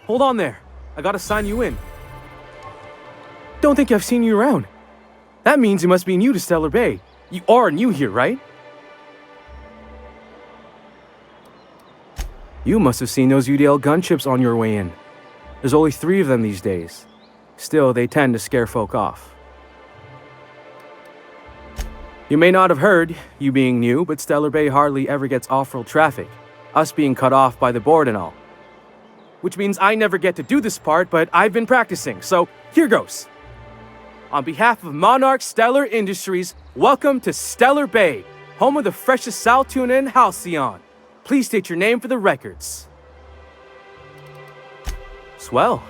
hold on there. I gotta sign you in. Don't think I've seen you around. That means you must be new to Stellar Bay. You are new here, right? You must have seen those UDL gunships on your way in. There's only 3 of them these days. Still, they tend to scare folk off. You may not have heard, you being new, but Stellar Bay hardly ever gets off-road traffic, us being cut off by the board and all. Which means I never get to do this part, but I've been practicing, so here goes. On behalf of Monarch Stellar Industries, welcome to Stellar Bay, home of the freshest sal tuna in Halcyon. Please state your name for the records. Swell.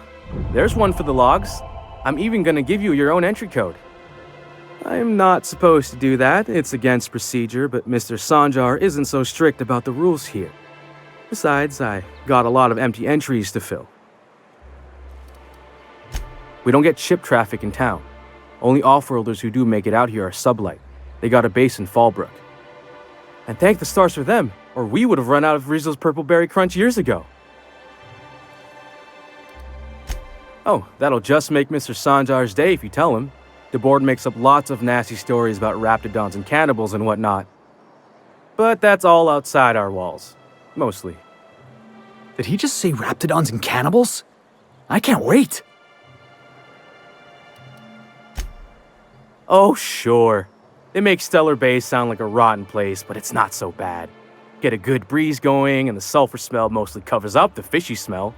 There's one for the logs. I'm even gonna give you your own entry code. I'm not supposed to do that. It's against procedure, but Mr. Sanjar isn't so strict about the rules here. Besides, I got a lot of empty entries to fill. We don't get ship traffic in town. Only off-worlders who do make it out here are sublight. They got a base in Fallbrook. And thank the stars for them, or we would have run out of Rizzo's Purple Berry Crunch years ago. Oh, that'll just make Mr. Sanjar's day if you tell him. The board makes up lots of nasty stories about raptidons and cannibals and whatnot. But that's all outside our walls. Mostly. Did he just say raptidons and cannibals? I can't wait! Oh, sure. It makes Stellar Bay sound like a rotten place, but it's not so bad. Get a good breeze going, and the sulfur smell mostly covers up the fishy smell.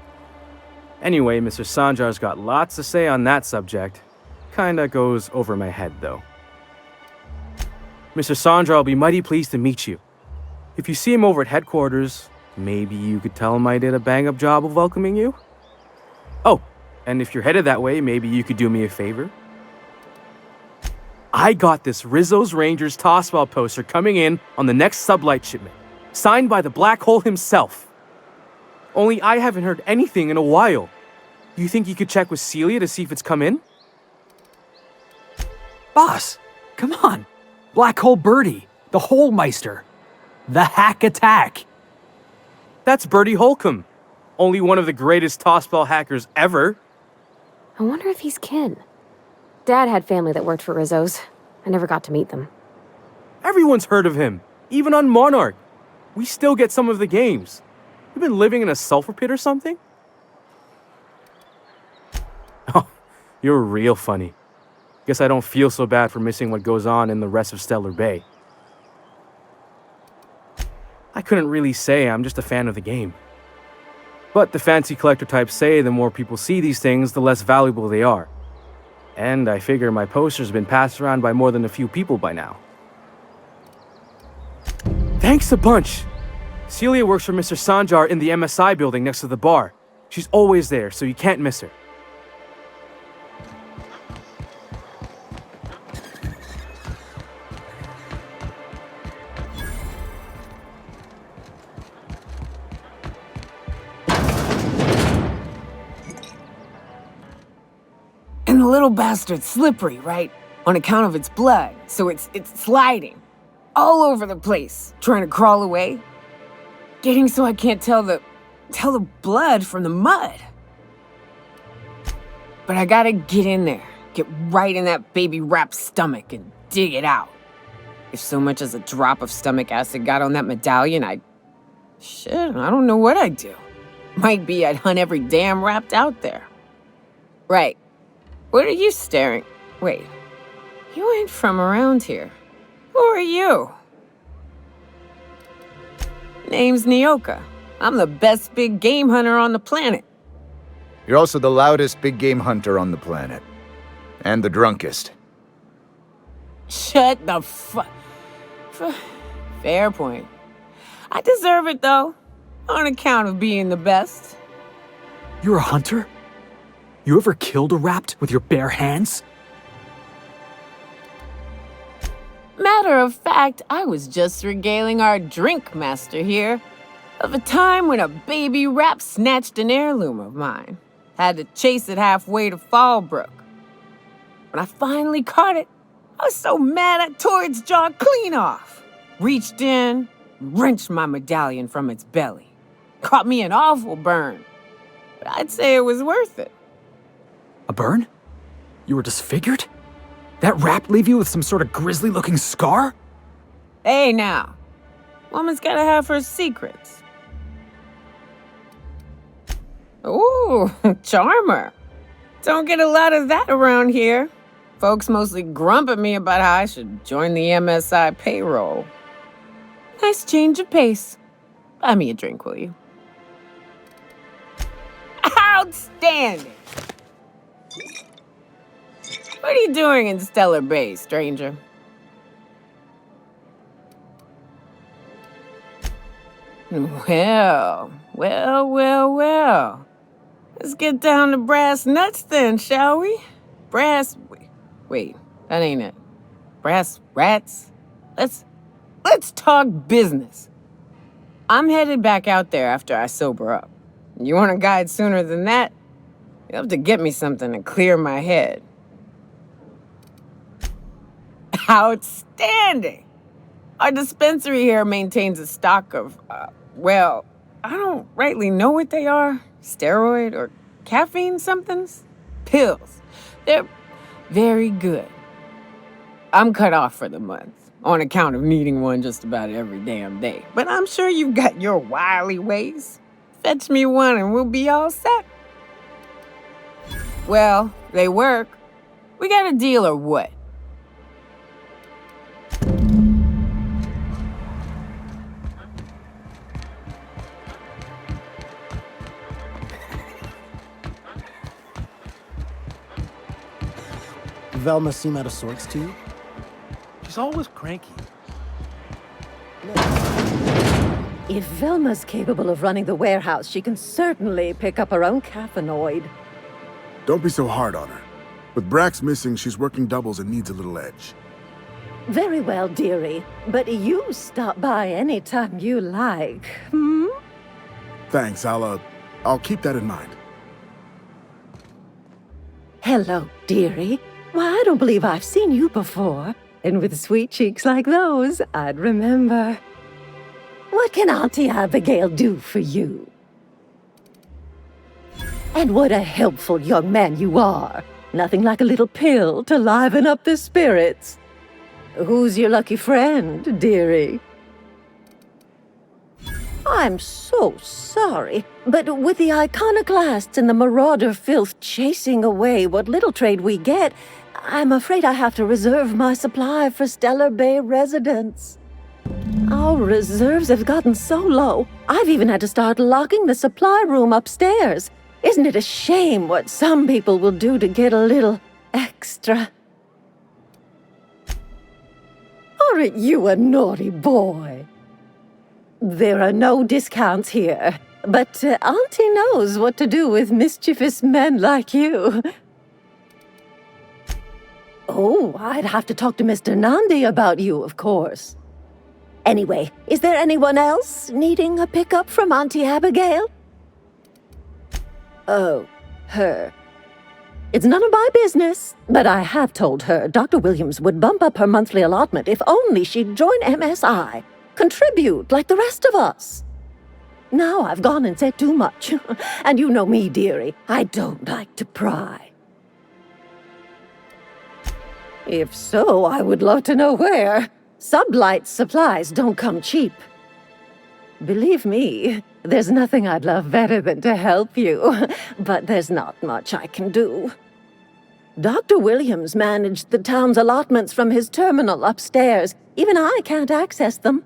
Anyway, Mr. Sanjar's got lots to say on that subject. Kinda goes over my head, though. Mr. Sanjar will be mighty pleased to meet you. If you see him over at headquarters, maybe you could tell him I did a bang-up job of welcoming you? Oh, and if you're headed that way, maybe you could do me a favor? I got this Rizzo's Rangers Tossball poster coming in on the next sublight shipment, signed by the Black Hole himself. Only I haven't heard anything in a while. You think you could check with Celia to see if it's come in? Boss, come on. Black Hole Birdie, the Hole Meister, the Hack Attack. That's Bertie Holcomb, only one of the greatest tossball hackers ever. I wonder if he's kin. Dad had family that worked for Rizzo's. I never got to meet them. Everyone's heard of him, even on Monarch. We still get some of the games. You've been living in a sulfur pit or something? Oh, you're real funny. Guess I don't feel so bad for missing what goes on in the rest of Stellar Bay. I couldn't really say I'm just a fan of the game. But the fancy collector types say the more people see these things, the less valuable they are. And I figure my poster's been passed around by more than a few people by now. Thanks a bunch! Celia works for Mr. Sanjar in the MSI building next to the bar. She's always there, so you can't miss her. And the little bastard's slippery, right? On account of its blood, so it's sliding. All over the place, trying to crawl away. Getting so I can't tell the blood from the mud. But I gotta get in there, get right in that baby rap's stomach and dig it out. If so much as a drop of stomach acid got on that medallion, shit, I don't know what I'd do. Might be I'd hunt every damn rapt out there. Right. What are you staring? Wait, you ain't from around here. Who are you? Name's Nyoka. I'm the best big game hunter on the planet. You're also the loudest big game hunter on the planet. And the drunkest. Shut the Fair point. I deserve it, though. On account of being the best. You're a hunter? You ever killed a rapt with your bare hands? Matter of fact, I was just regaling our drink master here of a time when a baby rap snatched an heirloom of mine. Had to chase it halfway to Fallbrook. When I finally caught it, I was so mad I tore its jaw clean off. Reached in, wrenched my medallion from its belly. Caught me an awful burn. but I'd say it was worth it. A burn? You were disfigured? That rap leave you with some sort of grisly-looking scar? Hey now, woman's gotta have her secrets. Ooh, charmer. Don't get a lot of that around here. Folks mostly grump at me about how I should join the MSI payroll. Nice change of pace. Buy me a drink, will you? Outstanding! What are you doing in Stellar Bay, stranger? Well. Let's get down to brass nuts then, shall we? Wait, that ain't it. Brass rats? Let's talk business. I'm headed back out there after I sober up. You want a guide sooner than that? You'll have to get me something to clear my head. Outstanding! Our dispensary here maintains a stock of, well, I don't rightly know what they are. Steroid or caffeine somethings? Pills. They're very good. I'm cut off for the month, on account of needing one just about every damn day. But I'm sure you've got your wily ways. Fetch me one and we'll be all set. Well, they work. We got a deal or what? Velma seem out of sorts to you? She's always cranky. If Velma's capable of running the warehouse, she can certainly pick up her own caffeinoid. Don't be so hard on her. With Brax missing, she's working doubles and needs a little edge. Very well, dearie. But you stop by anytime you like, Thanks, I'll keep that in mind. Hello, dearie. Why, I don't believe I've seen you before. And with sweet cheeks like those, I'd remember. What can Auntie Abigail do for you? And what a helpful young man you are. Nothing like a little pill to liven up the spirits. Who's your lucky friend, dearie? I'm so sorry, but with the iconoclasts and the marauder filth chasing away what little trade we get, I'm afraid I have to reserve my supply for Stellar Bay residents. Our reserves have gotten so low, I've even had to start locking the supply room upstairs. Isn't it a shame what some people will do to get a little extra? Aren't you a naughty boy? There are no discounts here, but Auntie knows what to do with mischievous men like you. Oh, I'd have to talk to Mr. Nandi about you, of course. Anyway, is there anyone else needing a pickup from Auntie Abigail? Oh, her. It's none of my business, but I have told her Dr. Williams would bump up her monthly allotment if only she'd join MSI. Contribute like the rest of us. Now I've gone and said too much. And you know me, dearie. I don't like to pry. If so, I would love to know where. Sublight supplies don't come cheap. Believe me, there's nothing I'd love better than to help you. But there's not much I can do. Dr. Williams managed the town's allotments from his terminal upstairs. Even I can't access them.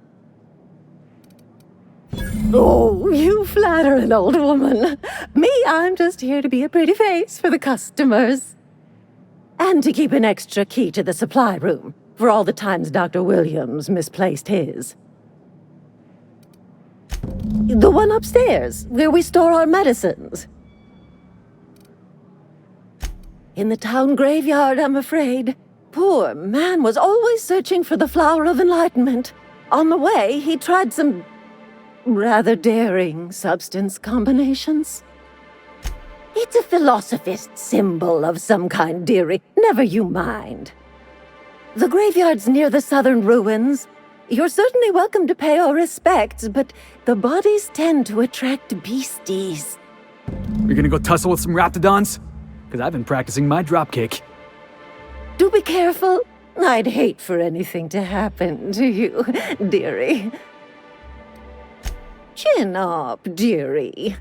Oh, you flatter an old woman. Me, I'm just here to be a pretty face for the customers. And to keep an extra key to the supply room, for all the times Dr. Williams misplaced his. The one upstairs, where we store our medicines. In the town graveyard, I'm afraid. Poor man was always searching for the flower of enlightenment. On the way, he tried some rather daring substance combinations. It's a philosophist symbol of some kind, dearie. Never you mind. The graveyard's near the southern ruins. You're certainly welcome to pay our respects, but the bodies tend to attract beasties. You're gonna go tussle with some raptidons? Because I've been practicing my dropkick. Do be careful. I'd hate for anything to happen to you, dearie. Chin up, dearie.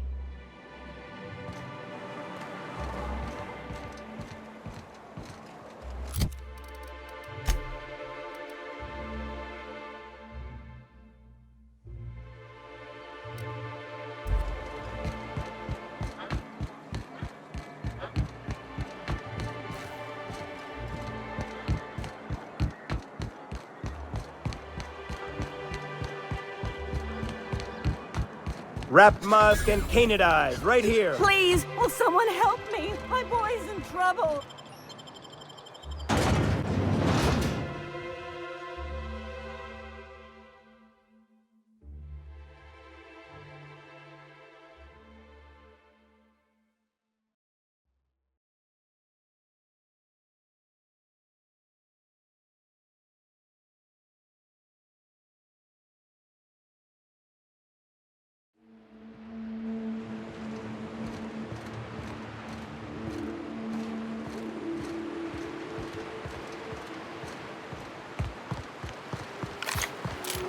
Wrap musk and canid eyes, right here. Please, will someone help me? My boy's in trouble.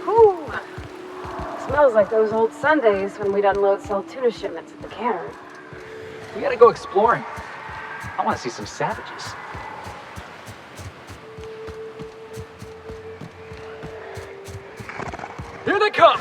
Ooh. Smells like those old Sundays when we'd unload tuna shipments at the cairn. We gotta go exploring. I wanna see some savages. Here they come!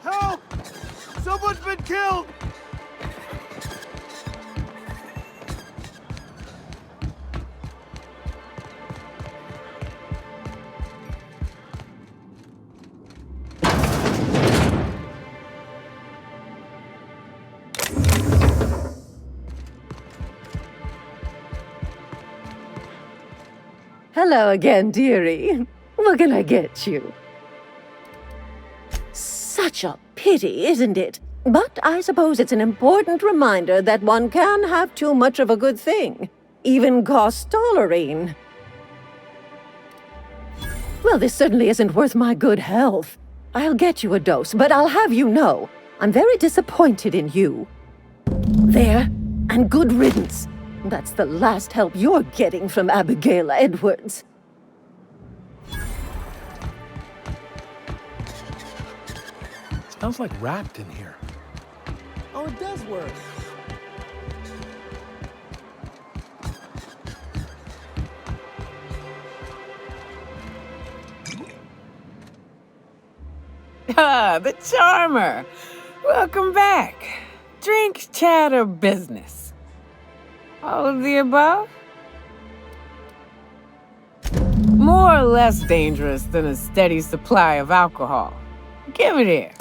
Help! Someone's been killed! Hello again, dearie. What can I get you? Such a pity, isn't it? But I suppose it's an important reminder that one can have too much of a good thing. Even cost tolerine. Well, this certainly isn't worth my good health. I'll get you a dose, but I'll have you know, I'm very disappointed in you. There, and good riddance. That's the last help you're getting from Abigail Edwards. Smells like wrapped in here. Oh, it does work. Ah, the charmer. Welcome back. Drink, chat, or business? All of the above? More or less dangerous than a steady supply of alcohol. Give it here.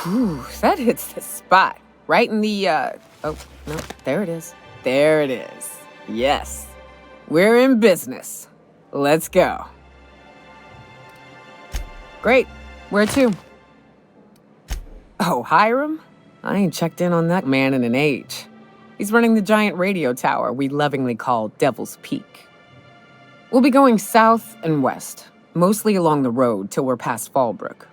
Ooh, that hits the spot. Right in the, oh, no, there it is. There it is. Yes. We're in business. Let's go. Great. Where to? Oh, Hiram? I ain't checked in on that man in an age. He's running the giant radio tower we lovingly call Devil's Peak. We'll be going south and west, mostly along the road till we're past Fallbrook.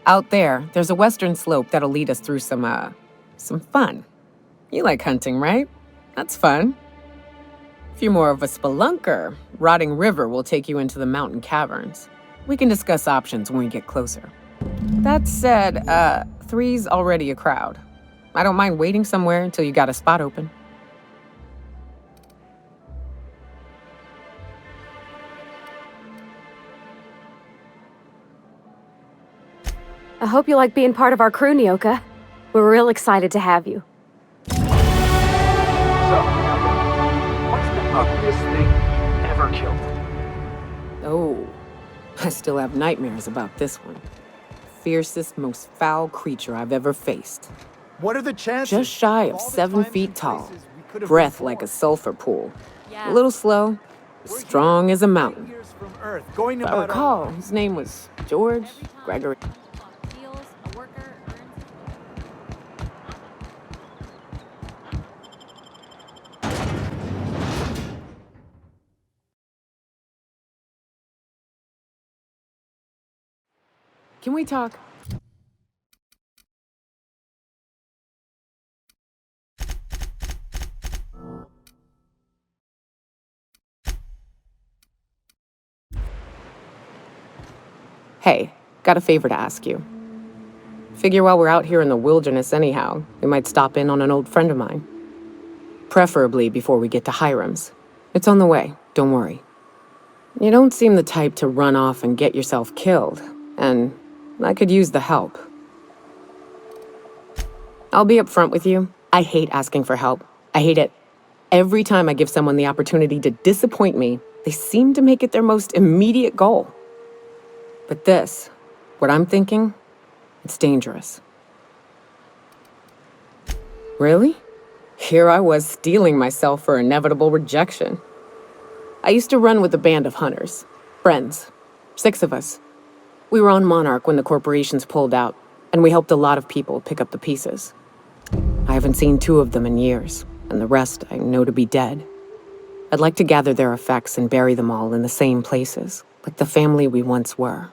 Out there, there's a western slope that'll lead us through some fun. You like hunting, right? That's fun. If you're more of a spelunker, Rotting River will take you into the mountain caverns. We can discuss options when we get closer. That said, 3's already a crowd. I don't mind waiting somewhere until you got a spot open. I hope you like being part of our crew, Nyoka. We're real excited to have you. So, what's the ugliest thing ever killed? Oh, I still have nightmares about this one. Fiercest, most foul creature I've ever faced. What are the chances? Just shy of 7 feet tall. Breath like a sulfur pool. A little slow, strong as a mountain. If I recall, his name was George Gregory. Can we talk? Hey, got a favor to ask you. Figure while we're out here in the wilderness anyhow, we might stop in on an old friend of mine. Preferably before we get to Hiram's. It's on the way, don't worry. You don't seem the type to run off and get yourself killed, and I could use the help. I'll be upfront with you. I hate asking for help. I hate it. Every time I give someone the opportunity to disappoint me, they seem to make it their most immediate goal. But this, what I'm thinking, it's dangerous. Really? Here I was steeling myself for inevitable rejection. I used to run with a band of hunters. Friends. 6 of us. We were on Monarch when the corporations pulled out, and we helped a lot of people pick up the pieces. I haven't seen 2 of them in years, and the rest I know to be dead. I'd like to gather their effects and bury them all in the same places, like the family we once were.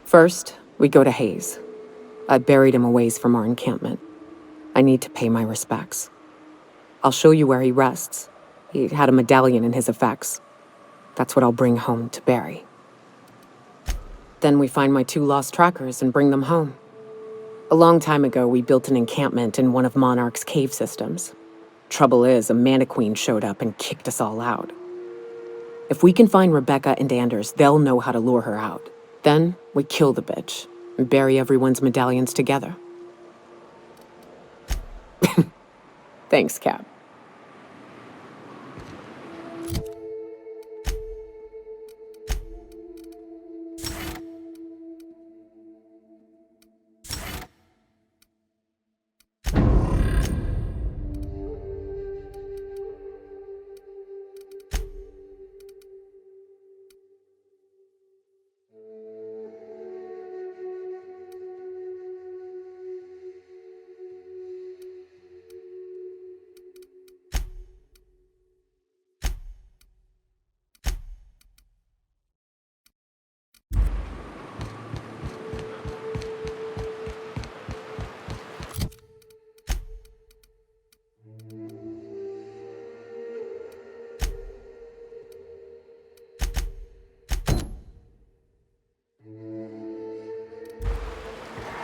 First, we go to Hayes. I buried him a ways from our encampment. I need to pay my respects. I'll show you where he rests. He had a medallion in his effects. That's what I'll bring home to bury. Then we find my 2 lost trackers and bring them home. A long time ago, we built an encampment in one of Monarch's cave systems. Trouble is, a Mantiqueen showed up and kicked us all out. If we can find Rebecca and Anders, they'll know how to lure her out. Then we kill the bitch and bury everyone's medallions together. Thanks, Cap.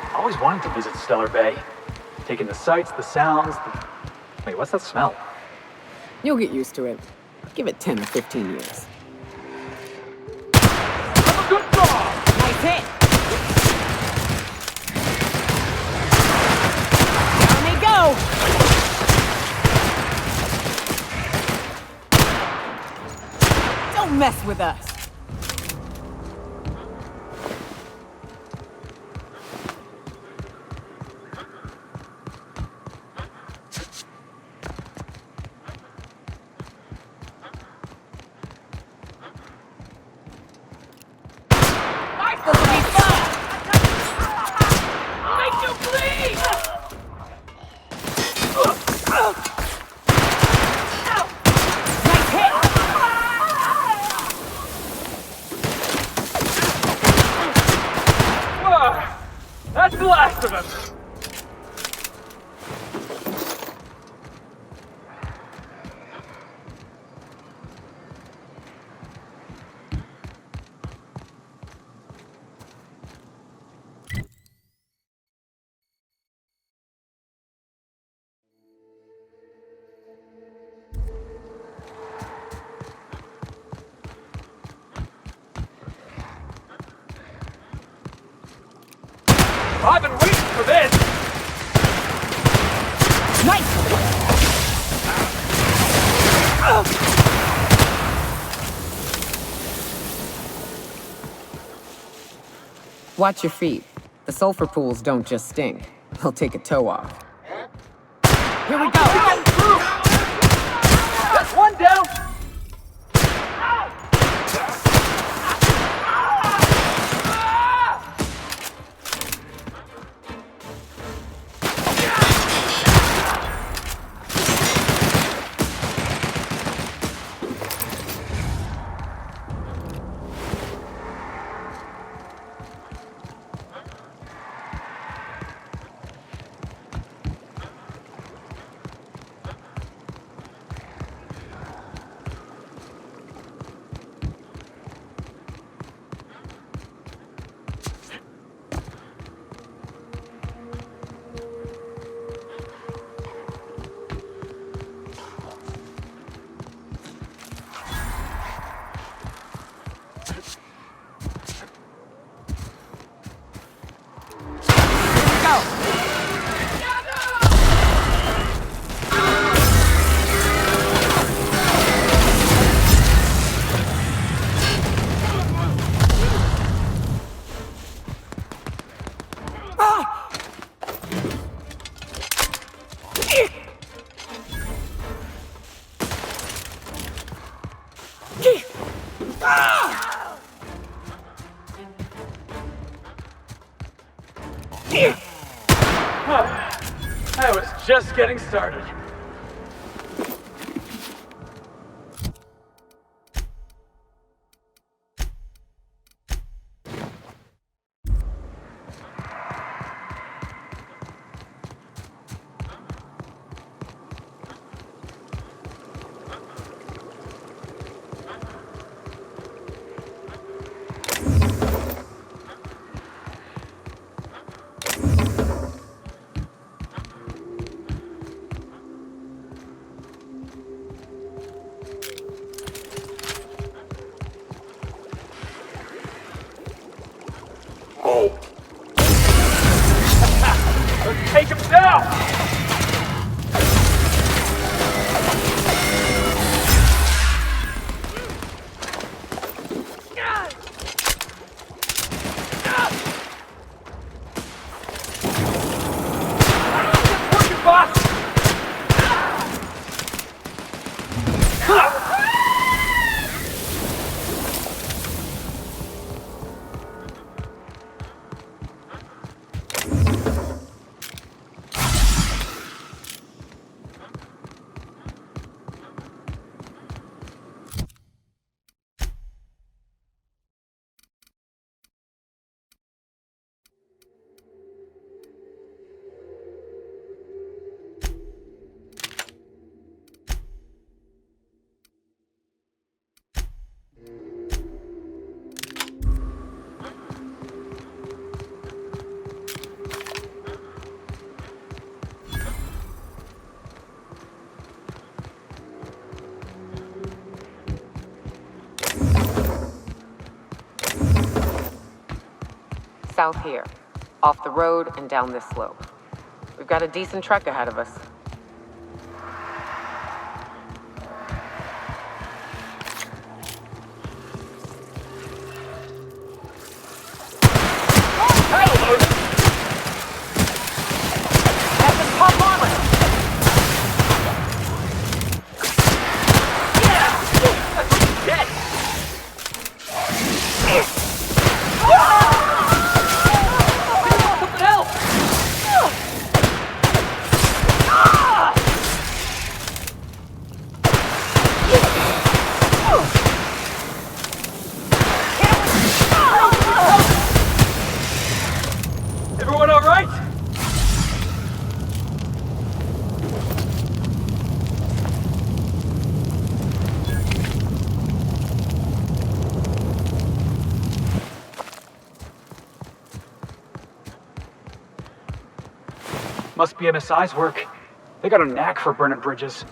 I always wanted to visit Stellar Bay. Taking the sights, the sounds, Wait, what's that smell? You'll get used to it. Give it 10 or 15 years. I'm a good dog! Nice hit! Down they go! Don't mess with us! This'll be fun! Make you bleed! Nice hit! Whoa! That's the last of them! I've been waiting for this! Nice! Watch your feet. The sulfur pools don't just stink. They'll take a toe off. Here we go! That's one down! I was just getting started. Let's take him down! South here. Off the road and down this slope. We've got a decent trek ahead of us. Yeah! Must be MSI's work. They got a knack for burning bridges.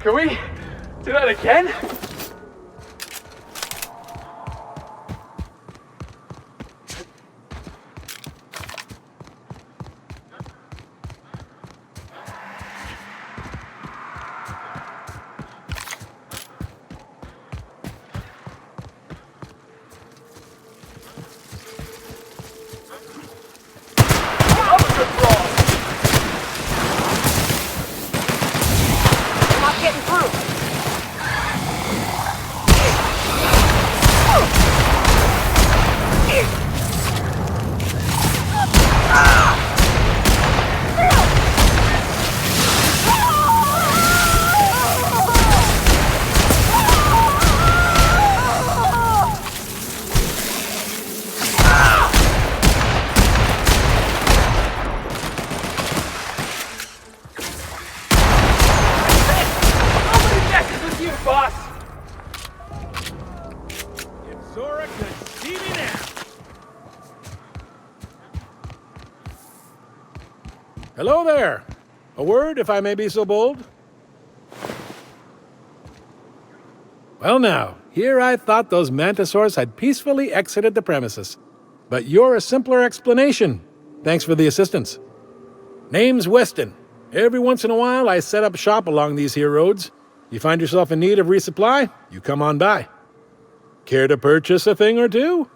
Can we do that again? Hello there. A word, if I may be so bold? Well now, here I thought those mantisaurs had peacefully exited the premises. But you're a simpler explanation. Thanks for the assistance. Name's Weston. Every once in a while I set up shop along these here roads. You find yourself in need of resupply, you come on by. Care to purchase a thing or two?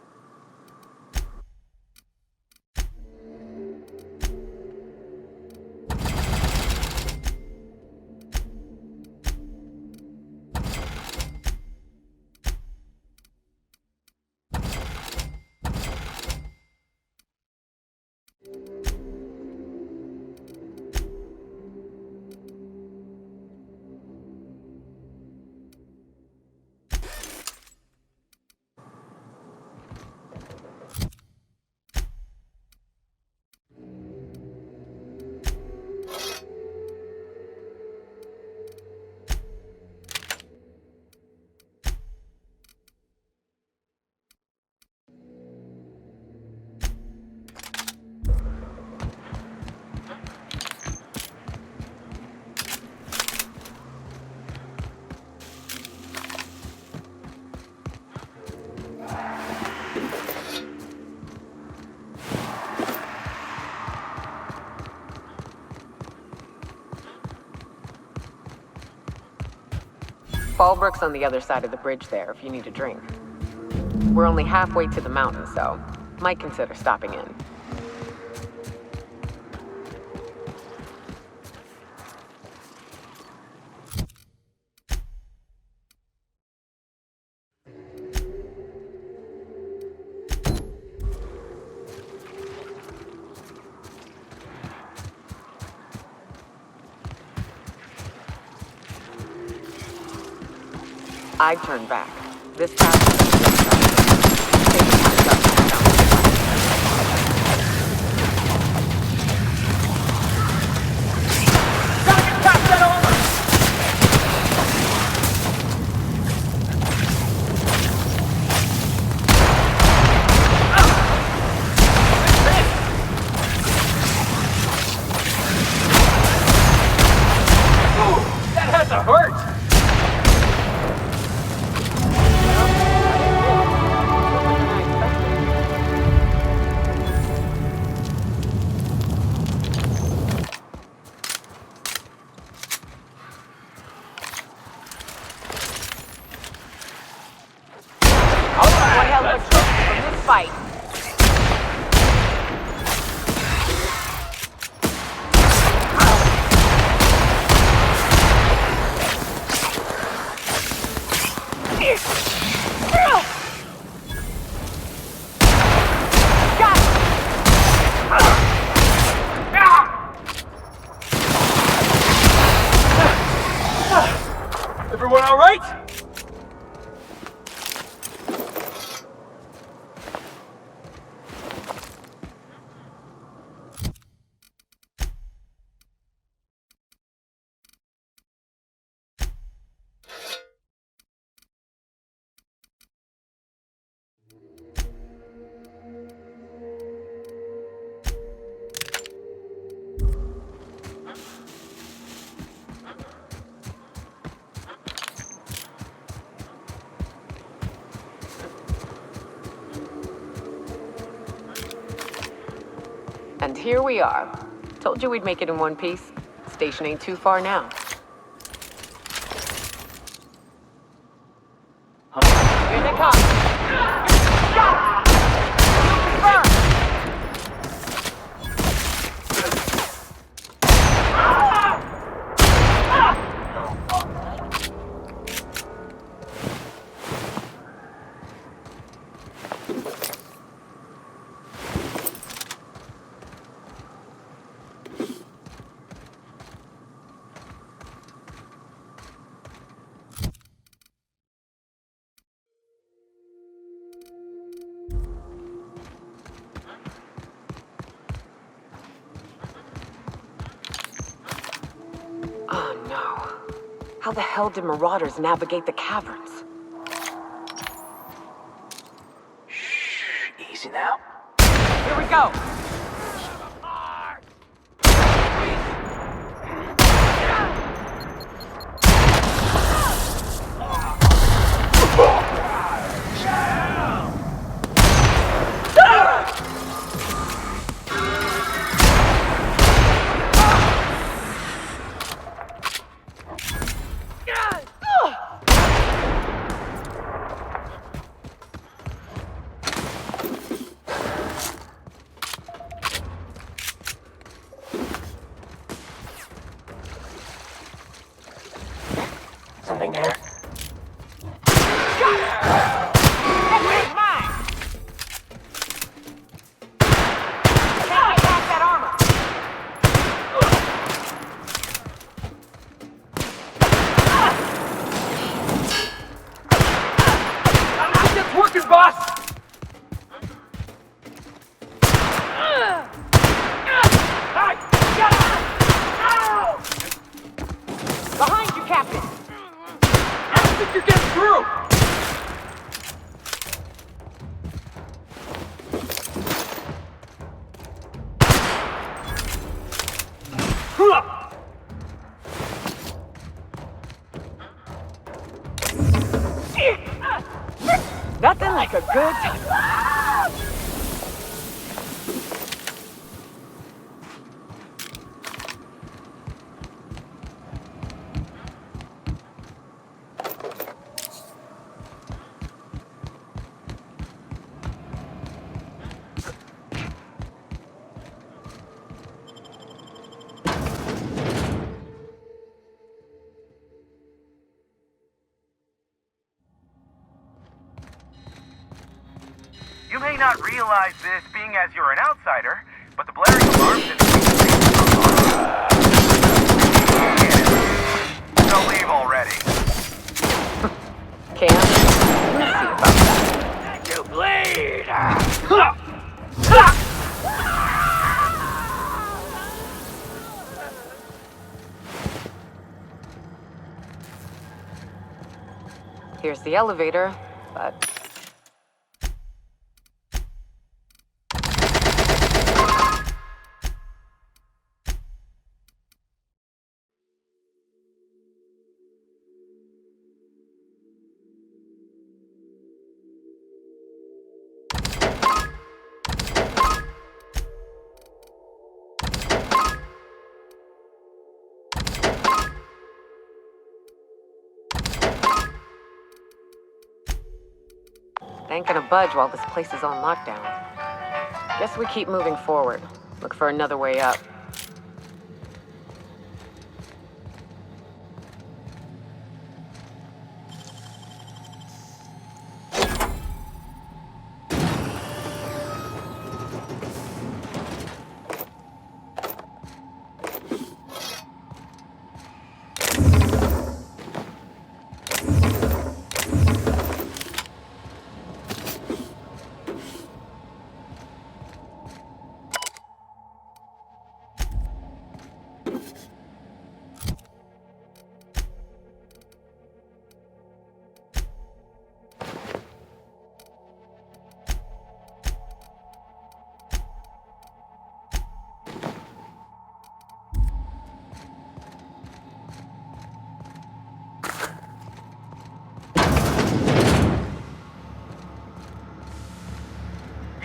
Fallbrook's on the other side of the bridge there if you need a drink. We're only halfway to the mountain, so might consider stopping in. I'd turn back. This path That has to hurt! And here we are. Told you we'd make it in one piece. Station ain't too far now. Here they come. Shot! Confirmed. Oh no. How the hell did marauders navigate the caverns? Shh, easy now. Here we go! Something there. Behind you, Captain! I don't think you're getting through! Nothing like a good time. You may not realize this, being as you're an outsider, but the blaring alarm system... Don't leave already. Cam, we'll see about that. You bleed! Here's the elevator, but... Ain't gonna budge while this place is on lockdown. Guess we keep moving forward. Look for another way up.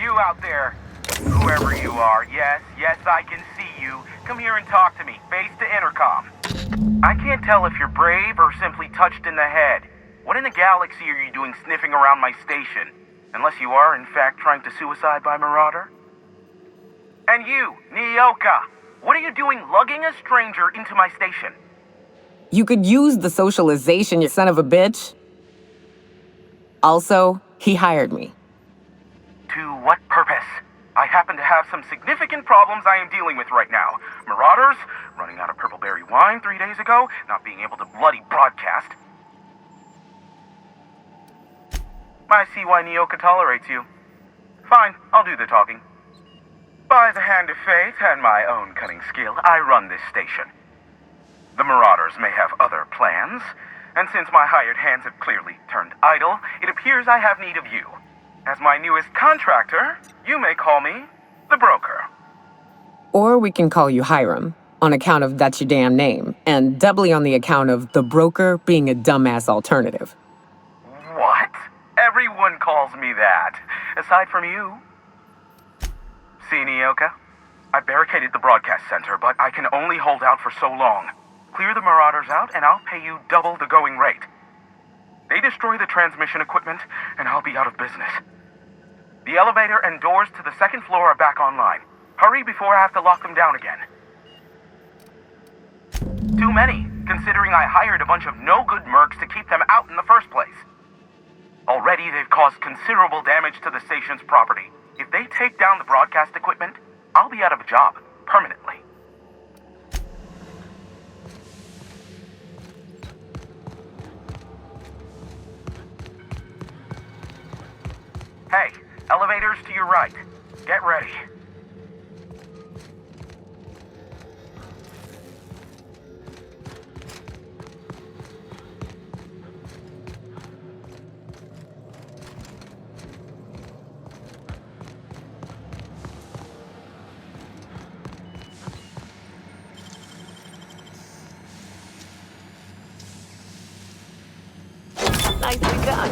You out there, Whoever you are, yes, I can see you. Come here and talk to me, face to intercom. I can't tell if you're brave or simply touched in the head. What in the galaxy are you doing sniffing around my station? Unless you are, in fact, trying to suicide by Marauder? And you, Nyoka, what are you doing lugging a stranger into my station? You could use the socialization, you son of a bitch. Also, he hired me. To what purpose? I happen to have some significant problems I am dealing with right now. Marauders, running out of purple berry wine 3 days ago, not being able to bloody broadcast. I see why Nyoka tolerates you. Fine, I'll do the talking. By the hand of fate and my own cunning skill, I run this station. The Marauders may have other plans, and since my hired hands have clearly turned idle, it appears I have need of you. As my newest contractor, you may call me the broker. Or we can call you Hiram, on account of that's your damn name, and doubly on the account of the broker being a dumbass alternative. What? Everyone calls me that, aside from you. See, Nyoka? I barricaded the broadcast center, but I can only hold out for so long. Clear the Marauders out, and I'll pay you double the going rate. They destroy the transmission equipment, and I'll be out of business. The elevator and doors to the second floor are back online. Hurry before I have to lock them down again. Too many, considering I hired a bunch of no-good mercs to keep them out in the first place. Already, they've caused considerable damage to the station's property. If they take down the broadcast equipment, I'll be out of a job, permanently. Hey, elevators to your right. Get ready. Nicely done.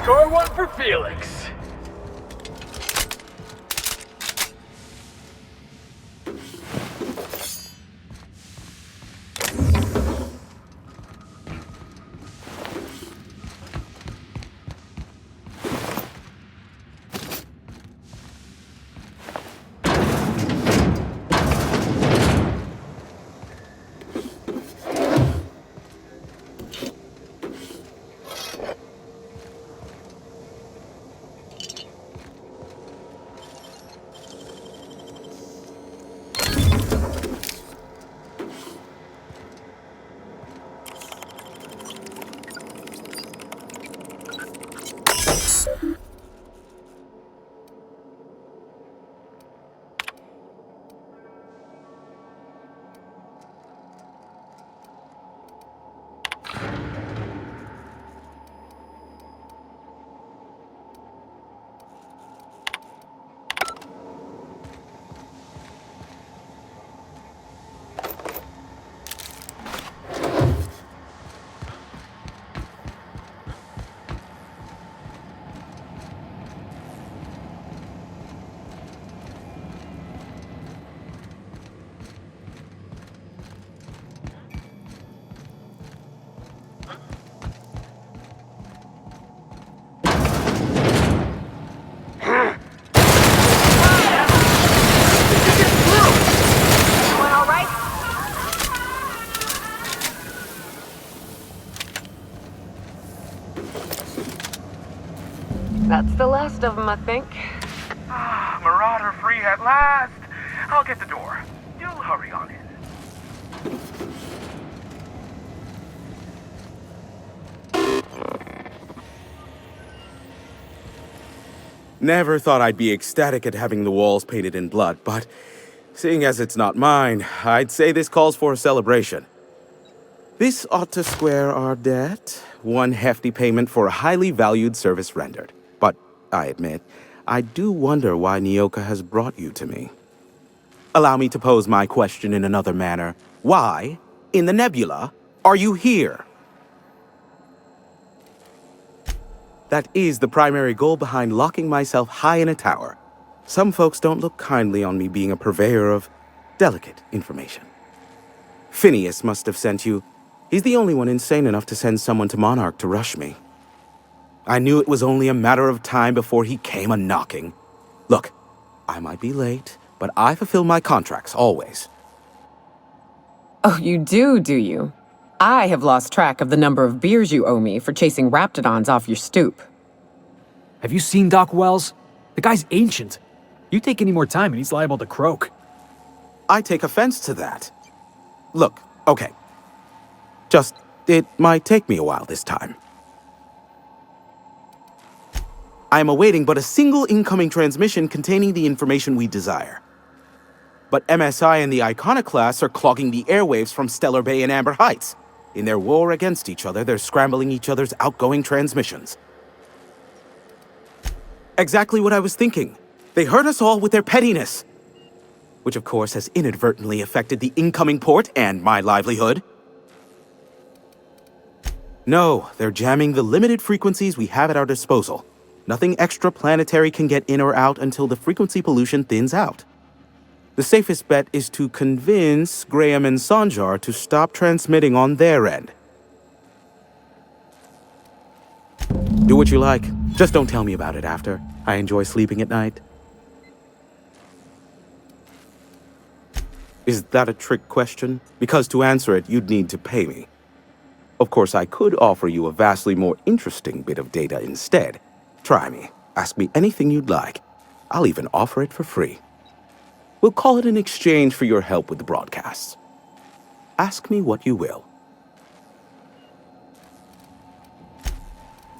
Score one for Felix. That's the last of them, I think. Marauder free at last. I'll get the door. You'll hurry on in. Never thought I'd be ecstatic at having the walls painted in blood, but seeing as it's not mine, I'd say this calls for a celebration. This ought to square our debt. One hefty payment for a highly valued service rendered. But I admit, I do wonder why Nyoka has brought you to me. Allow me to pose my question in another manner. Why, in the nebula, are you here? That is the primary goal behind locking myself high in a tower. Some folks don't look kindly on me being a purveyor of delicate information. Phineas must have sent you. He's the only one insane enough to send someone to Monarch to rush me. I knew it was only a matter of time before he came a-knocking. Look, I might be late, but I fulfill my contracts, always. Oh, you do you? I have lost track of the number of beers you owe me for chasing raptidons off your stoop. Have you seen Doc Wells? The guy's ancient. You take any more time and he's liable to croak. I take offense to that. Look, okay. It might take me a while this time. I am awaiting but a single incoming transmission containing the information we desire. But MSI and the Iconoclasts are clogging the airwaves from Stellar Bay and Amber Heights. In their war against each other, they're scrambling each other's outgoing transmissions. Exactly what I was thinking. They hurt us all with their pettiness. Which of course has inadvertently affected the incoming port and my livelihood. No, they're jamming the limited frequencies we have at our disposal. Nothing extraplanetary can get in or out until the frequency pollution thins out. The safest bet is to convince Graham and Sanjar to stop transmitting on their end. Do what you like. Just don't tell me about it after. I enjoy sleeping at night. Is that a trick question? Because to answer it, you'd need to pay me. Of course, I could offer you a vastly more interesting bit of data instead. Try me. Ask me anything you'd like. I'll even offer it for free. We'll call it an exchange for your help with the broadcasts. Ask me what you will.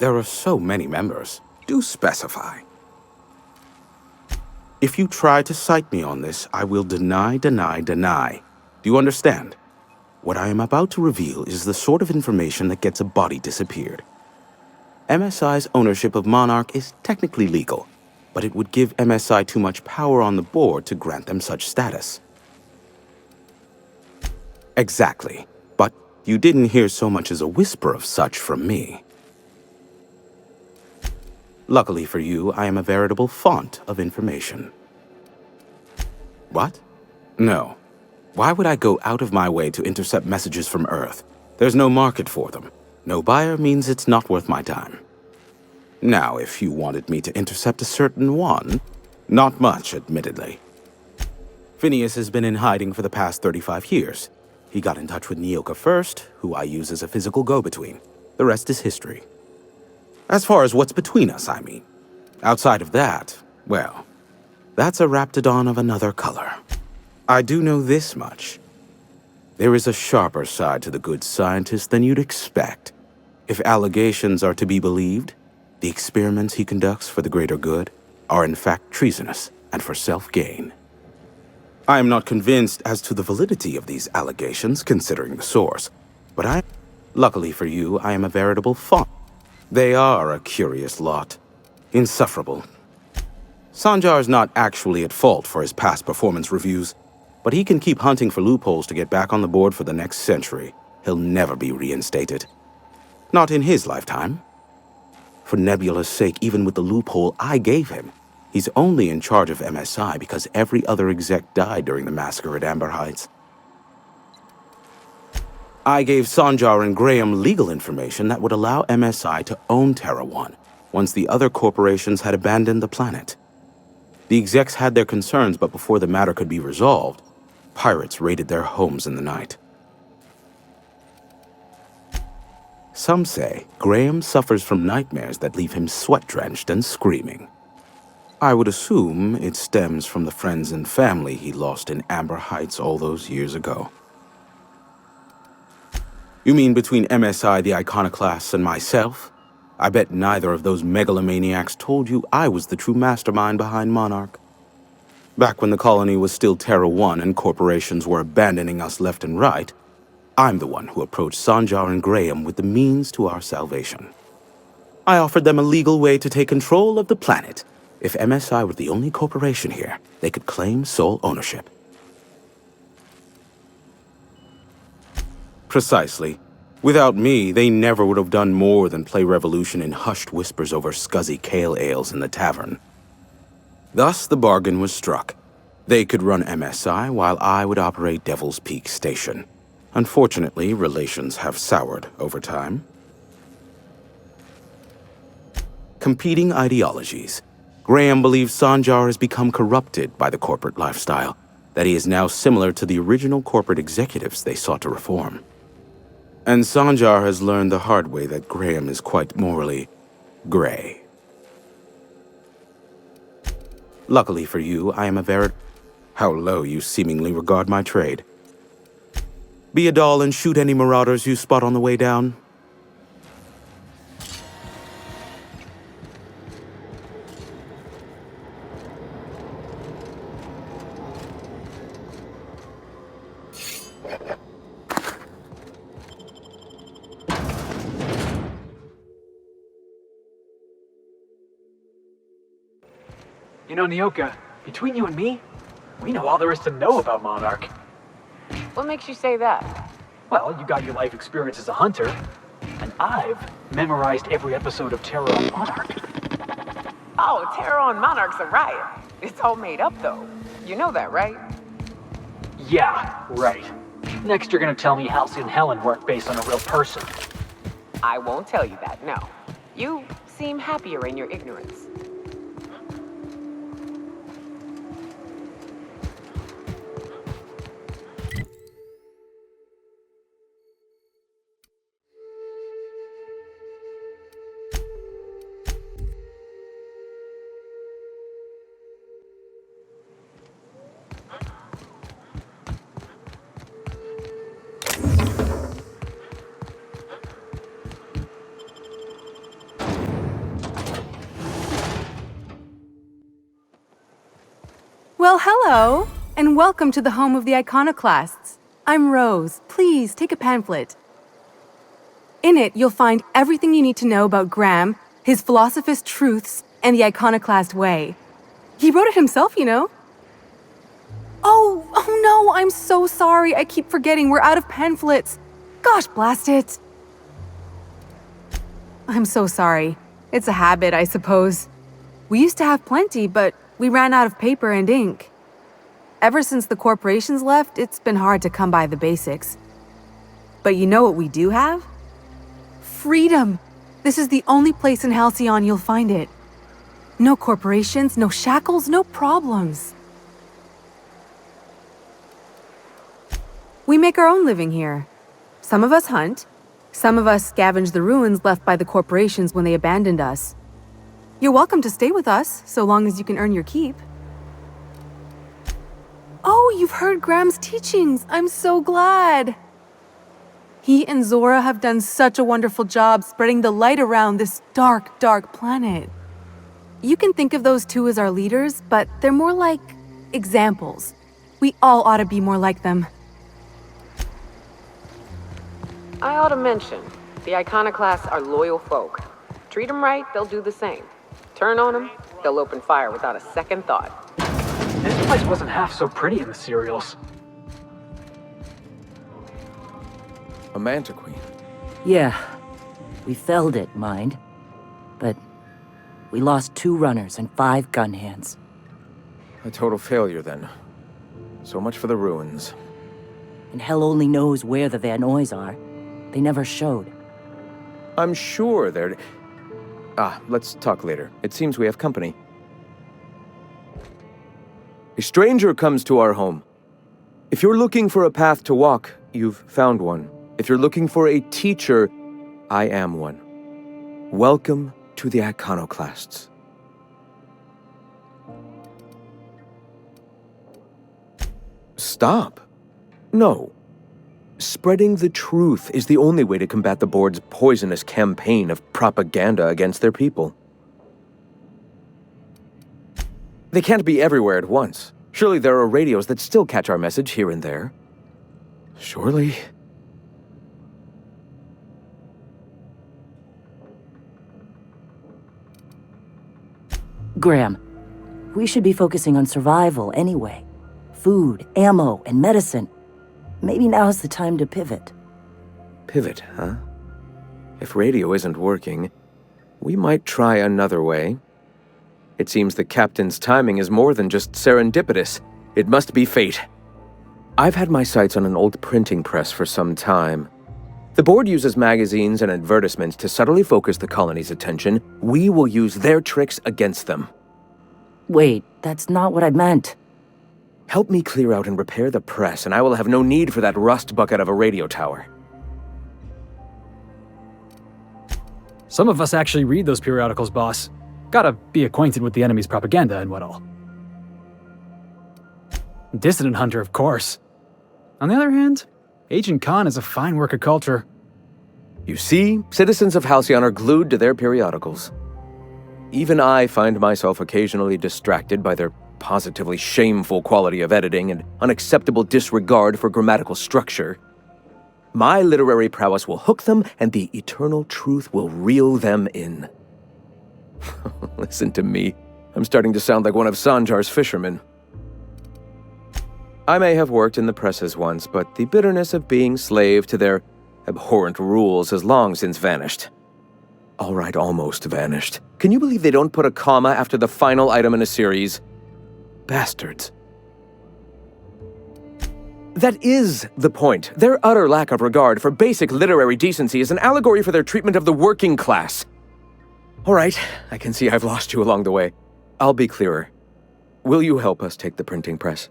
There are so many members. Do specify. If you try to cite me on this, I will deny. Do you understand? What I am about to reveal is the sort of information that gets a body disappeared. MSI's ownership of Monarch is technically legal, but it would give MSI too much power on the board to grant them such status. Exactly, but you didn't hear so much as a whisper of such from me. Luckily for you, I am a veritable font of information. What? No. Why would I go out of my way to intercept messages from Earth? There's no market for them. No buyer means it's not worth my time. Now, if you wanted me to intercept a certain one, not much, admittedly. Phineas has been in hiding for the past 35 years. He got in touch with Nyoka first, who I use as a physical go-between. The rest is history. As far as what's between us, I mean. Outside of that, well, that's a raptidon of another color. I do know this much. There is a sharper side to the good scientist than you'd expect. If allegations are to be believed, the experiments he conducts for the greater good are in fact treasonous and for self-gain. I am not convinced as to the validity of these allegations, considering the source, but luckily for you, I am a veritable font. They are a curious lot. Insufferable. Sanjar is not actually at fault for his past performance reviews, but he can keep hunting for loopholes to get back on the board for the next century. He'll never be reinstated. Not in his lifetime. For Nebula's sake, even with the loophole I gave him, he's only in charge of MSI because every other exec died during the massacre at Amber Heights. I gave Sanjar and Graham legal information that would allow MSI to own Terra 1 once the other corporations had abandoned the planet. The execs had their concerns, but before the matter could be resolved, pirates raided their homes in the night. Some say Graham suffers from nightmares that leave him sweat-drenched and screaming. I would assume it stems from the friends and family he lost in Amber Heights all those years ago. You mean between MSI, the Iconoclasts, and myself? I bet neither of those megalomaniacs told you I was the true mastermind behind Monarch. Back when the colony was still Terra 1 and corporations were abandoning us left and right, I'm the one who approached Sanjar and Graham with the means to our salvation. I offered them a legal way to take control of the planet. If MSI were the only corporation here, they could claim sole ownership. Precisely. Without me, they never would have done more than play Revolution in hushed whispers over scuzzy kale ales in the tavern. Thus, the bargain was struck. They could run MSI while I would operate Devil's Peak Station. Unfortunately, relations have soured over time. Competing ideologies. Graham believes Sanjar has become corrupted by the corporate lifestyle, that he is now similar to the original corporate executives they sought to reform. And Sanjar has learned the hard way that Graham is quite morally gray. Luckily for you, I am a How low you seemingly regard my trade. Be a doll and shoot any marauders you spot on the way down. You know, Nyoka, between you and me, we know all there is to know about Monarch. What makes you say that? Well, you got your life experience as a hunter, and I've memorized every episode of Terror on Monarch. Oh, Terror on Monarch's a riot. It's all made up, though. You know that, right? Yeah, right. Next, you're gonna tell me Halcyon and Helen weren't based on a real person. I won't tell you that, no. You seem happier in your ignorance. Well, hello, and welcome to the home of the Iconoclasts. I'm Rose. Please take a pamphlet. In it, you'll find everything you need to know about Graham, his philosophist truths, and the Iconoclast way. He wrote it himself, you know. Oh no, I'm so sorry. I keep forgetting we're out of pamphlets. Gosh, blast it. I'm so sorry. It's a habit, I suppose. We used to have plenty, but we ran out of paper and ink. Ever since the corporations left, it's been hard to come by the basics. But you know what we do have? Freedom! This is the only place in Halcyon you'll find it. No corporations, no shackles, no problems. We make our own living here. Some of us hunt. Some of us scavenge the ruins left by the corporations when they abandoned us. You're welcome to stay with us, so long as you can earn your keep. Oh, you've heard Graham's teachings. I'm so glad. He and Zora have done such a wonderful job spreading the light around this dark, dark planet. You can think of those two as our leaders, but they're more like examples. We all ought to be more like them. I ought to mention, the iconoclasts are loyal folk. Treat them right, they'll do the same. Turn on them, they'll open fire without a second thought. This place wasn't half so pretty in the serials. A manta queen. Yeah. We felled it, mind. But we lost 2 runners and 5 gun hands. A total failure, then. So much for the ruins. And hell only knows where the Vanoys are. They never showed. I'm sure they're... let's talk later. It seems we have company. A stranger comes to our home. If you're looking for a path to walk, you've found one. If you're looking for a teacher, I am one. Welcome to the iconoclasts. Stop. No. Spreading the truth is the only way to combat the board's poisonous campaign of propaganda against their people. They can't be everywhere at once. Surely there are radios that still catch our message here and there. Surely... Graham, we should be focusing on survival anyway. Food, ammo, and medicine. Maybe now's the time to pivot. Pivot, huh? If radio isn't working, we might try another way. It seems the captain's timing is more than just serendipitous. It must be fate. I've had my sights on an old printing press for some time. The board uses magazines and advertisements to subtly focus the colony's attention. We will use their tricks against them. Wait, that's not what I meant. Help me clear out and repair the press, and I will have no need for that rust bucket of a radio tower. Some of us actually read those periodicals, boss. Gotta be acquainted with the enemy's propaganda and what all. Dissident Hunter, of course. On the other hand, Agent Khan is a fine work of culture. You see, citizens of Halcyon are glued to their periodicals. Even I find myself occasionally distracted by their positively shameful quality of editing and unacceptable disregard for grammatical structure. My literary prowess will hook them, and the eternal truth will reel them in. Listen to me. I'm starting to sound like one of Sanjar's fishermen. I may have worked in the presses once, but the bitterness of being slave to their abhorrent rules has long since vanished. All right, almost vanished. Can you believe they don't put a comma after the final item in a series? Bastards. That is the point. Their utter lack of regard for basic literary decency is an allegory for their treatment of the working class. All right, I can see I've lost you along the way. I'll be clearer. Will you help us take the printing press?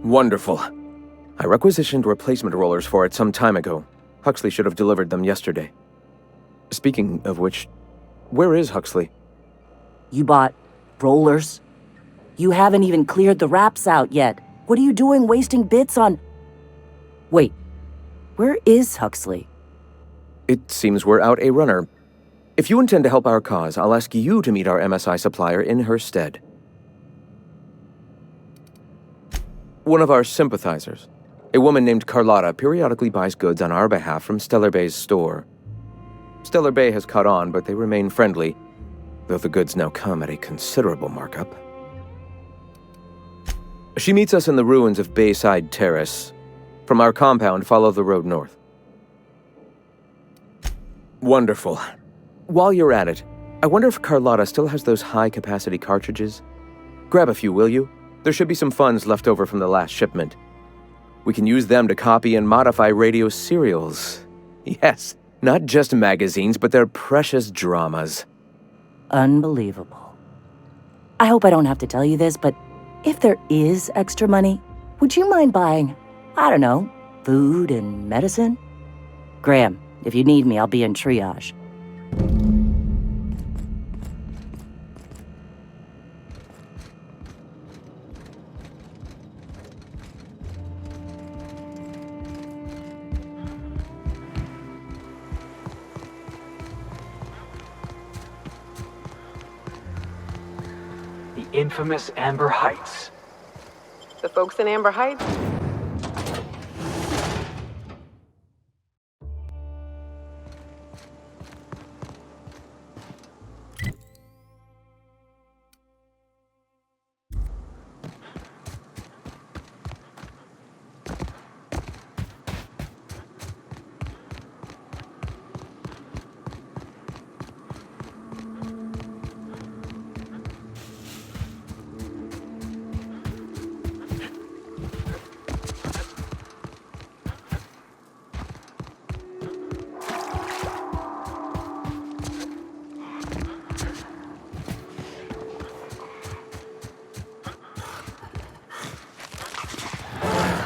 Wonderful. I requisitioned replacement rollers for it some time ago. Huxley should have delivered them yesterday. Speaking of which, where is Huxley? You bought rollers? You haven't even cleared the wraps out yet. What are you doing wasting bits on... Wait, where is Huxley? It seems we're out a runner. If you intend to help our cause, I'll ask you to meet our MSI supplier in her stead. One of our sympathizers, a woman named Carlotta, periodically buys goods on our behalf from Stellar Bay's store. Stellar Bay has caught on, but they remain friendly, though the goods now come at a considerable markup. She meets us in the ruins of Bayside Terrace. From our compound, follow the road north. Wonderful. While you're at it, I wonder if Carlotta still has those high-capacity cartridges? Grab a few, will you? There should be some funds left over from the last shipment. We can use them to copy and modify radio serials. Yes, not just magazines, but their precious dramas. Unbelievable. I hope I don't have to tell you this, but if there is extra money, would you mind buying, I don't know, food and medicine? Graham, if you need me, I'll be in triage. The infamous Amber Heights. The folks in Amber Heights?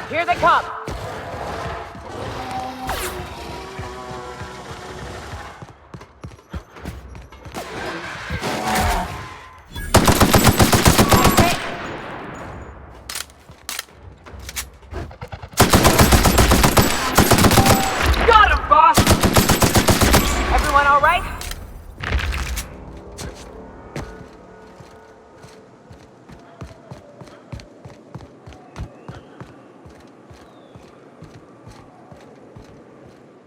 Here they come! Got him, boss! Everyone all right?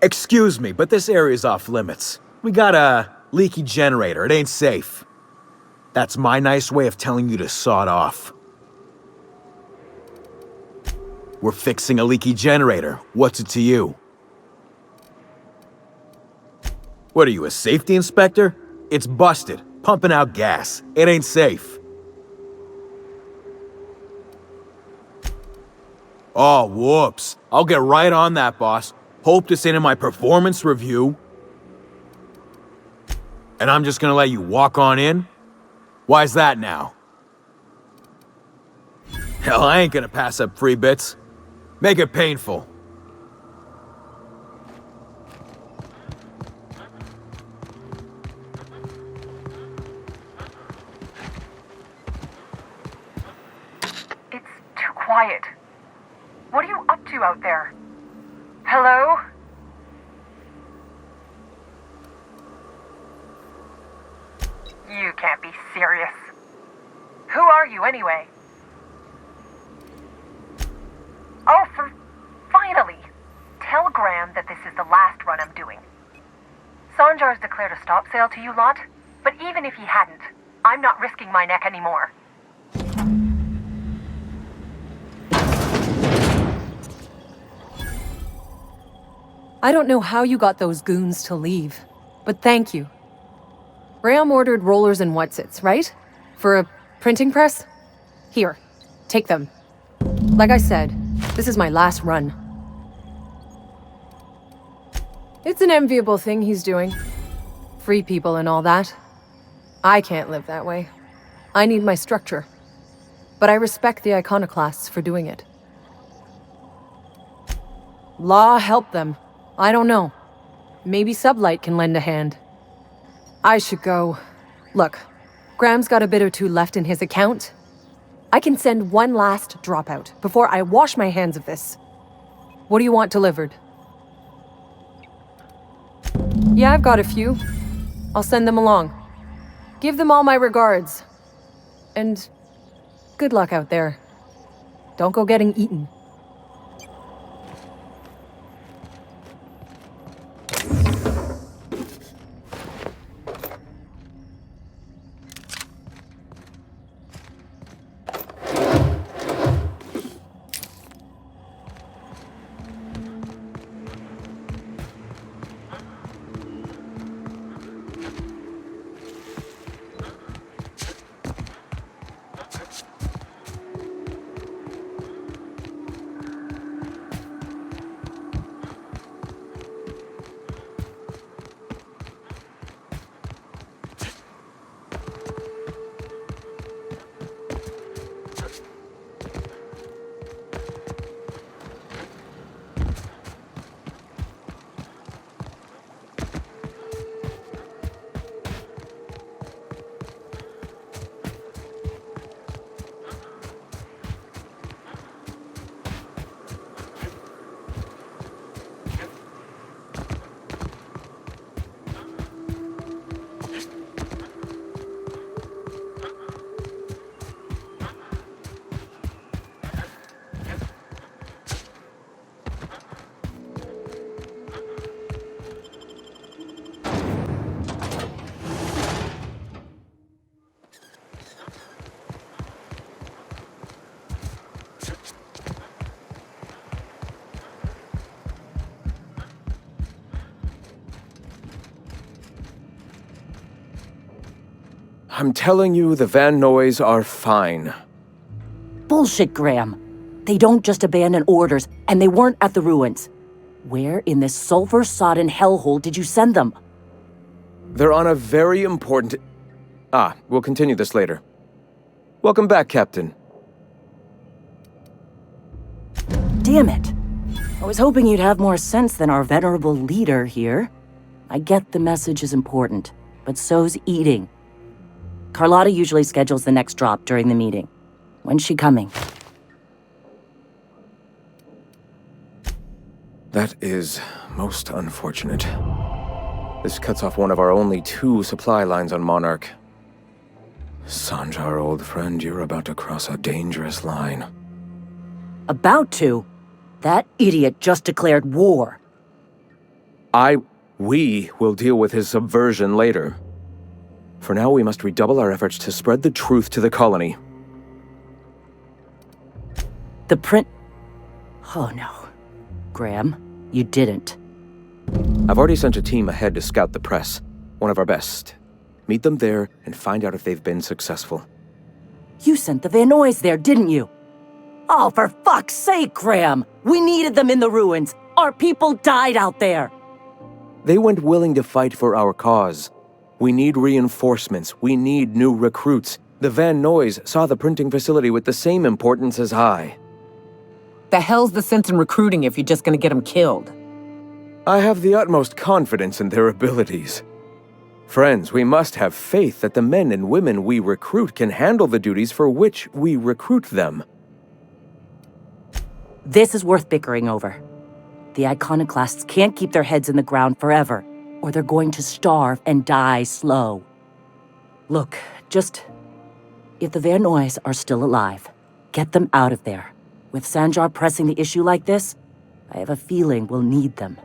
Excuse me, but this area's off limits. We got a leaky generator. It ain't safe. That's my nice way of telling you to sod off. We're fixing a leaky generator. What's it to you? What are you, a safety inspector? It's busted, pumping out gas. It ain't safe. Oh, whoops. I'll get right on that, boss. Hope this ain't in my performance review. And I'm just gonna let you walk on in? Why's that now? Hell, I ain't gonna pass up free bits. Make it painful. It's too quiet. What are you up to out there? Hello? You can't be serious. Who are you, anyway? Oh, finally! Tell Graham that this is the last run I'm doing. Sanjar's declared a stop sale to you lot, but even if he hadn't, I'm not risking my neck anymore. I don't know how you got those goons to leave, but thank you. Graham ordered rollers and whatsits, right? For a printing press? Here, take them. Like I said, this is my last run. It's an enviable thing he's doing. Free people and all that. I can't live that way. I need my structure. But I respect the iconoclasts for doing it. Law help them. I don't know. Maybe Sublight can lend a hand. I should go. Look, Graham's got a bit or two left in his account. I can send one last dropout before I wash my hands of this. What do you want delivered? Yeah, I've got a few. I'll send them along. Give them all my regards. And good luck out there. Don't go getting eaten. I'm telling you, the Van Noys are fine. Bullshit, Graham. They don't just abandon orders, and they weren't at the ruins. Where in this sulfur-sodden hellhole did you send them? They're on a very important... we'll continue this later. Welcome back, Captain. Damn it. I was hoping you'd have more sense than our venerable leader here. I get the message is important, but so's eating. Carlotta usually schedules the next drop during the meeting. When's she coming? That is most unfortunate. This cuts off one of our only 2 supply lines on Monarch. Sanjar, old friend, you're about to cross a dangerous line. About to? That idiot just declared war. We will deal with his subversion later. For now, we must redouble our efforts to spread the truth to the colony. The print... Oh no. Graham, you didn't. I've already sent a team ahead to scout the press. One of our best. Meet them there and find out if they've been successful. You sent the Van Noys there, didn't you? Oh, for fuck's sake, Graham! We needed them in the ruins! Our people died out there! They went willing to fight for our cause. We need reinforcements. We need new recruits. The Van Noys saw the printing facility with the same importance as I. The hell's the sense in recruiting if you're just gonna get them killed? I have the utmost confidence in their abilities. Friends, we must have faith that the men and women we recruit can handle the duties for which we recruit them. This is worth bickering over. The iconoclasts can't keep their heads in the ground forever, or they're going to starve and die slow. Look, if the Van Noys are still alive, get them out of there. With Sanjar pressing the issue like this, I have a feeling we'll need them.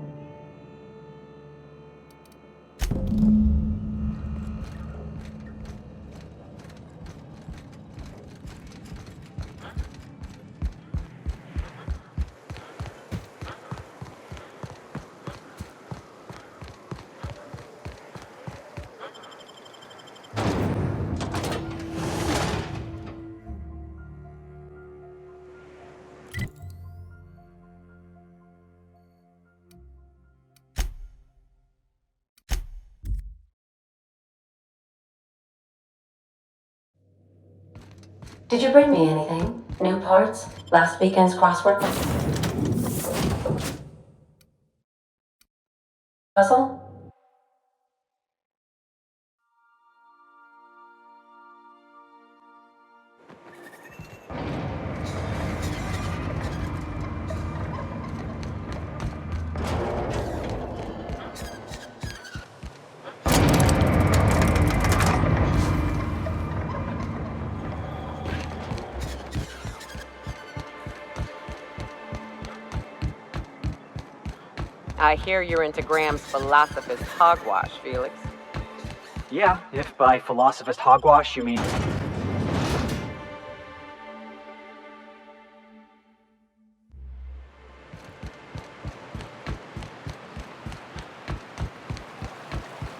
Did you bring me anything? New parts? Last weekend's crossword puzzle? I hear you're into Graham's philosophist hogwash, Felix. Yeah, if by philosophist hogwash you mean...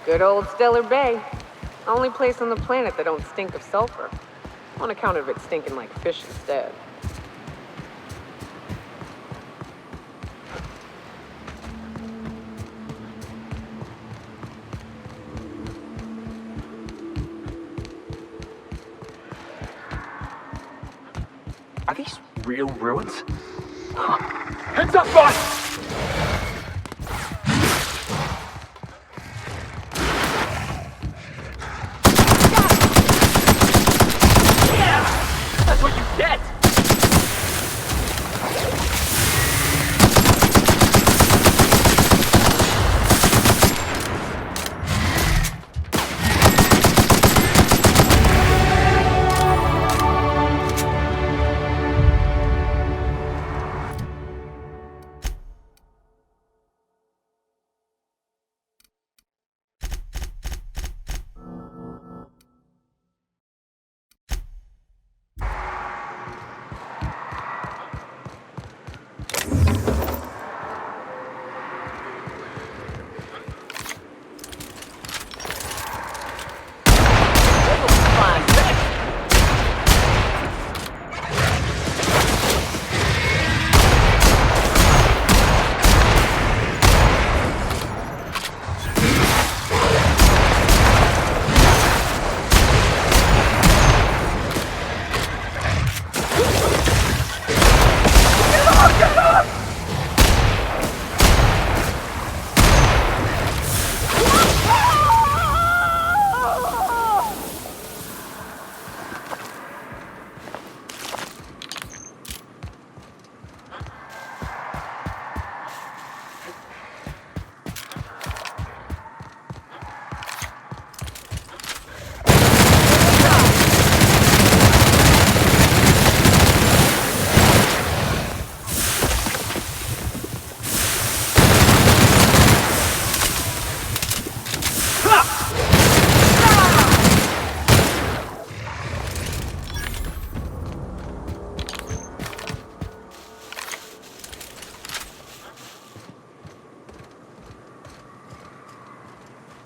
Good old Stellar Bay. Only place on the planet that don't stink of sulfur. On account of it stinking like fish instead. Are these real ruins? Heads up, boss! That's what you get!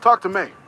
Talk to May.